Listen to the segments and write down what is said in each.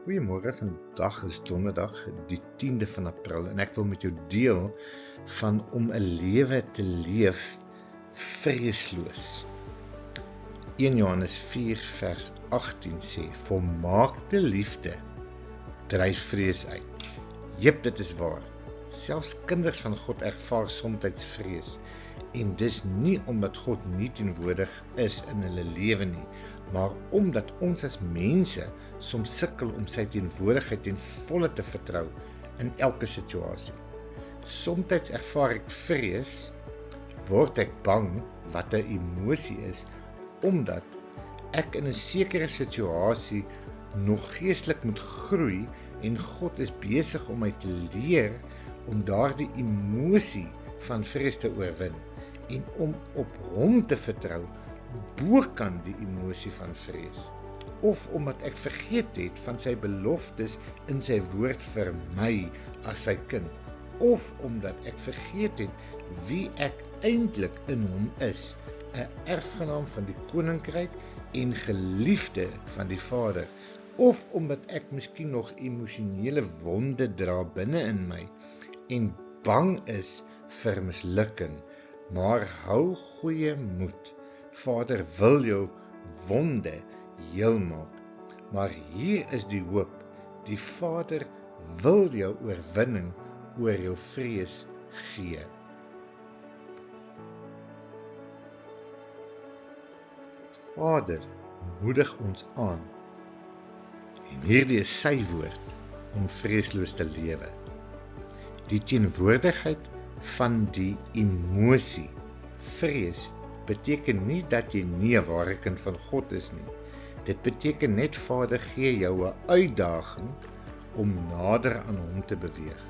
Goeiemôre, vandag is donderdag, die 10de van April en ek wil met jou deel van om 'n lewe te leef vreesloos. 1 Johannes 4 vers 18 sê, volmaakte liefde dryf vrees uit. Jep, dit is waar. Selfs kinders van God ervaar soms vrees. En dis nie omdat God nie teenwoordig is in hulle lewe nie, maar omdat ons as mense soms sukkel om sy teenwoordigheid ten volle te vertrou in elke situasie. Soms ervaar ek vrees, word ek bang wat 'n emosie is, omdat ek in 'n sekere situasie nog geestelik moet groei en God is besig om my te leer om daardie emosie van vrees te oorwin en om op hom te vertrou bokant die emosie van vrees, of omdat ek vergeet het van sy beloftes in sy woord vir my as sy kind, of omdat ek vergeet het wie ek eintlik in hom is, 'n erfgenaam van die koninkryk en geliefde van die Vader, of omdat ek miskien nog emosionele wonde dra binne in my en bang is vir mislukking, maar hou goeie moed. Vader wil jou wonde heel maak. Maar hier is die hoop. Die Vader wil jou oorwinning oor jou vrees gee. Vader moedig ons aan. En hierdie is sy woord om vreesloos te lewe. Die teenwoordigheid van die emosie, vrees, beteken nie dat jy nie 'n ware kind van God is nie. Dit beteken net Vader gee jou 'n uitdaging om nader aan hom te beweeg.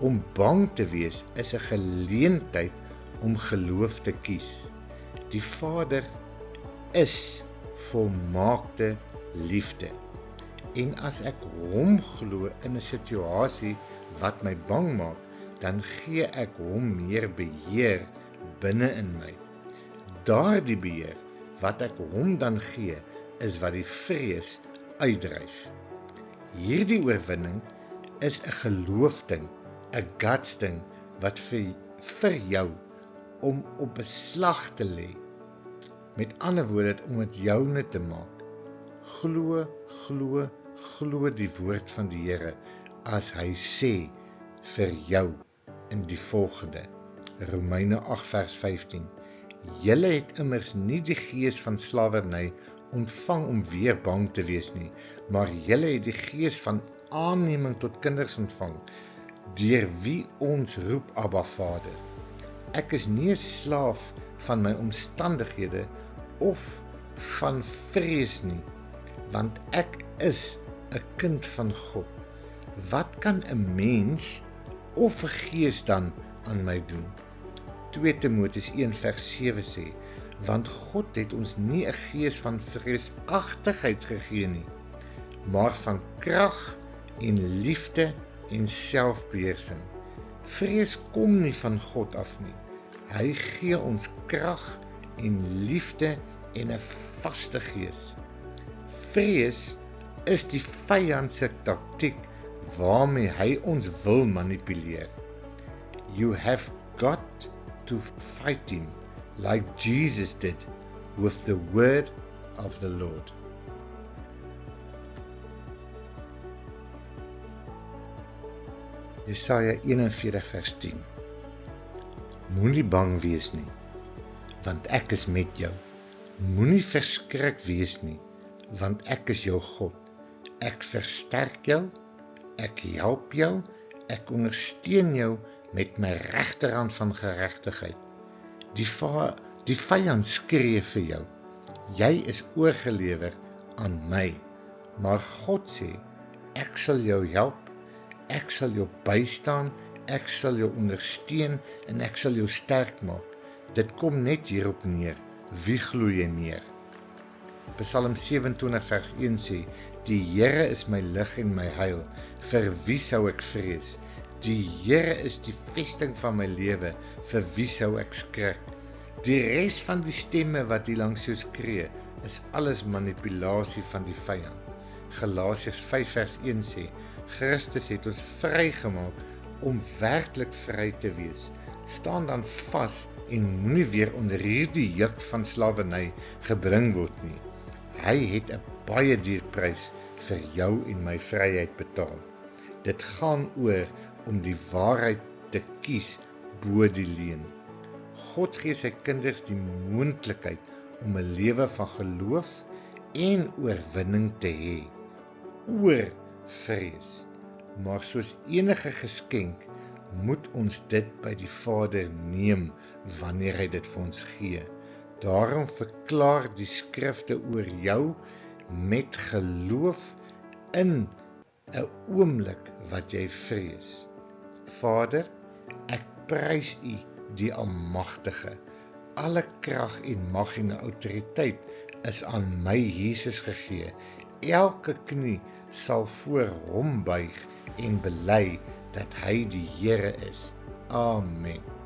Om bang te wees is 'n geleentheid om geloof te kies. Die Vader is volmaakte liefde. En as ek hom glo in 'n situasie wat my bang maak, dan gee ek hom meer beheer binne in my. Daardie beheer wat ek hom dan gee, is wat die vrees uitdryf. Hierdie oorwinning is 'n geloofding, 'n gutsding wat vir jou om op beslag te lê. Met ander woorde, om dit joune te maak. Glo die woord van die Here as hy sê vir jou in die volgende. Romeine 8 vers 15. Julle het immers nie die gees van slawerny ontvang om weer bang te wees nie, maar julle het die gees van aanneming tot kinders ontvang, deur wie ons roep Abba Vader. Ek is nie 'n slaaf van my omstandighede of van vrees nie, want ek is 'n kind van God. Wat kan 'n mens of 'n gees dan aan my doen? 2 Timoteus 1 vers 7 sê, want God het ons nie 'n gees van vreesagtigheid gegee nie, maar van krag en liefde en selfbeheersing. Vrees kom nie van God af nie. Hy gee ons krag en liefde en 'n vaste gees. Vrees is die vyand se taktiek waarmee hy ons wil manipuleer. You have got to fight him like Jesus did with the word of the Lord. Jesaja 41 vers 10. Moenie bang wees nie, want ek is met jou. Moenie verskrik wees nie, want ek is jou God. Ek versterk jou, ek help jou, ek ondersteun jou met my regterhand van geregtigheid. Die vyand skree vir jou. Jy is oorgelewer aan my. Maar God sê, ek sal jou help, ek sal jou bystaan, ek sal jou ondersteun en ek sal jou sterk maak. Dit kom net hierop neer. Wie glo jy meer? Psalm 27 vers 1 sê, die Here is my lig en my heil, vir wie sou ek vrees? Die Here is die vesting van my lewe, vir wie sou ek skrik? Die res van die stemme wat hier langs jou skree, is alles manipulasie van die vyand. Galasiërs 5 vers 1 sê, Christus het ons vrygemaak om werklik vry te wees. Staan dan vas en moenie weer onder hierdie juk van slawerny gebring word nie. Hy het 'n baie duur prys vir jou en my vryheid betaal. Dit gaan oor om die waarheid te kies bo die leuen. God gee sy kinders die moontlikheid om 'n lewe van geloof en oorwinning te hê oor vrees. Maar soos enige geskenk moet ons dit by die Vader neem wanneer hy dit vir ons gee. Daarom verklaar die skrifte oor jou met geloof in 'n oomblik wat jy vrees. Vader, ek prys U, die Almagtige. Alle krag en mag en autoriteit is aan my Jesus gegee. Elke knie sal voor hom buig en bely dat hy die Here is. Amen.